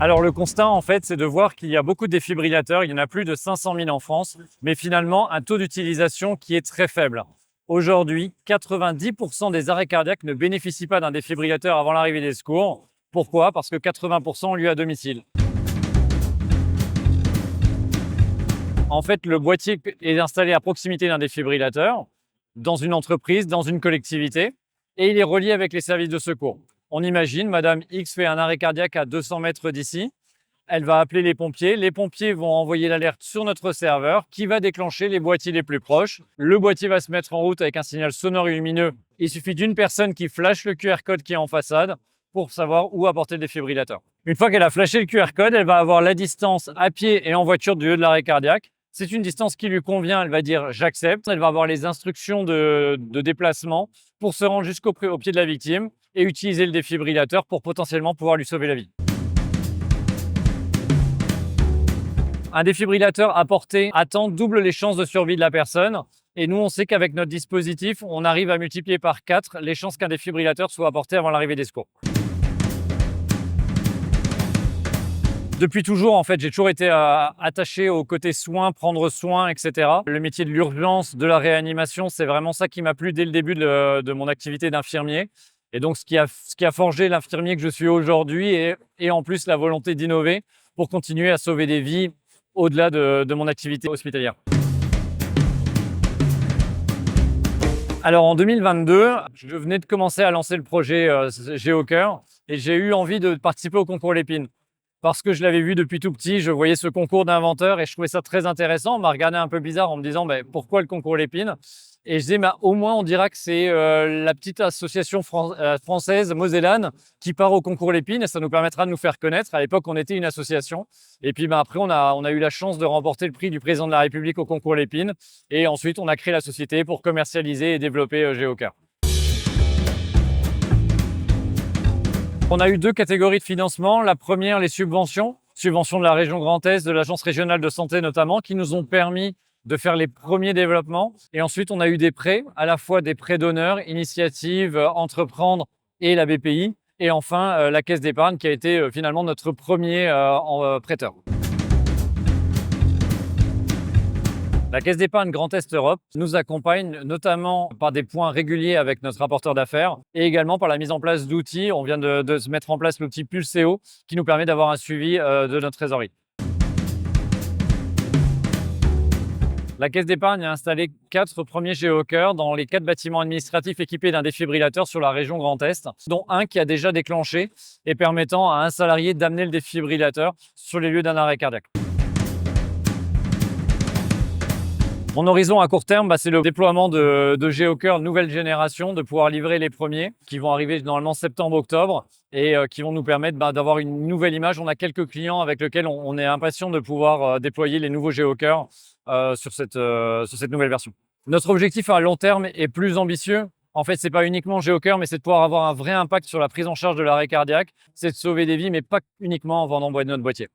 Alors le constat, en fait, c'est de voir qu'il y a beaucoup de défibrillateurs. Il y en a plus de 500 000 en France, mais finalement, un taux d'utilisation qui est très faible. Aujourd'hui, 90% des arrêts cardiaques ne bénéficient pas d'un défibrillateur avant l'arrivée des secours. Pourquoi? Parce que 80% ont lieu à domicile. En fait, le boîtier est installé à proximité d'un défibrillateur, dans une entreprise, dans une collectivité, et il est relié avec les services de secours. On imagine, Madame X fait un arrêt cardiaque à 200 mètres d'ici, elle va appeler les pompiers vont envoyer l'alerte sur notre serveur qui va déclencher les boîtiers les plus proches. Le boîtier va se mettre en route avec un signal sonore et lumineux. Il suffit d'une personne qui flash le QR code qui est en façade pour savoir où apporter le défibrillateur. Une fois qu'elle a flashé le QR code, elle va avoir la distance à pied et en voiture du lieu de l'arrêt cardiaque. C'est une distance qui lui convient, elle va dire « j'accepte ». Elle va avoir les instructions de déplacement pour se rendre jusqu'au pied de la victime et utiliser le défibrillateur pour potentiellement pouvoir lui sauver la vie. Un défibrillateur apporté à temps double les chances de survie de la personne. Et nous, on sait qu'avec notre dispositif, on arrive à multiplier par 4 les chances qu'un défibrillateur soit apporté avant l'arrivée des secours. Depuis toujours, en fait, j'ai toujours été attaché au côté soins, prendre soin, etc. Le métier de l'urgence, de la réanimation, c'est vraiment ça qui m'a plu dès le début de mon activité d'infirmier. Et donc, ce qui a forgé l'infirmier que je suis aujourd'hui et en plus la volonté d'innover pour continuer à sauver des vies au-delà de mon activité hospitalière. Alors en 2022, je venais de commencer à lancer le projet Géocœur et j'ai eu envie de participer au concours Lépine. Parce que je l'avais vu depuis tout petit, je voyais ce concours d'inventeurs et je trouvais ça très intéressant. On m'a regardé un peu bizarre en me disant pourquoi le concours Lépine? Et je disais au moins on dira que c'est la petite association française mosellane qui part au concours Lépine et ça nous permettra de nous faire connaître. À l'époque, on était une association. Et puis après, on a eu la chance de remporter le prix du président de la République au concours Lépine. Et ensuite, on a créé la société pour commercialiser et développer Géocœur. On a eu deux catégories de financement. La première, les subventions de la région Grand Est, de l'Agence régionale de santé notamment, qui nous ont permis de faire les premiers développements. Et ensuite, on a eu des prêts, à la fois des prêts d'honneur, Initiative, Entreprendre et la BPI. Et enfin, la Caisse d'épargne qui a été finalement notre premier prêteur. La Caisse d'épargne Grand Est Europe nous accompagne notamment par des points réguliers avec notre rapporteur d'affaires et également par la mise en place d'outils. On vient de se mettre en place l'outil Pulseo qui nous permet d'avoir un suivi de notre trésorerie. La Caisse d'épargne a installé 4 premiers Géocœur dans les 4 bâtiments administratifs équipés d'un défibrillateur sur la région Grand Est, dont un qui a déjà déclenché et permettant à un salarié d'amener le défibrillateur sur les lieux d'un arrêt cardiaque. Mon horizon à court terme, c'est le déploiement de Géocœur nouvelle génération, de pouvoir livrer les premiers qui vont arriver normalement septembre-octobre et qui vont nous permettre d'avoir une nouvelle image. On a quelques clients avec lesquels on est impatient de pouvoir déployer les nouveaux Géocœur sur cette nouvelle version. Notre objectif à long terme est plus ambitieux. En fait, ce n'est pas uniquement Géocœur, mais c'est de pouvoir avoir un vrai impact sur la prise en charge de l'arrêt cardiaque. C'est de sauver des vies, mais pas uniquement en vendant notre boîtier.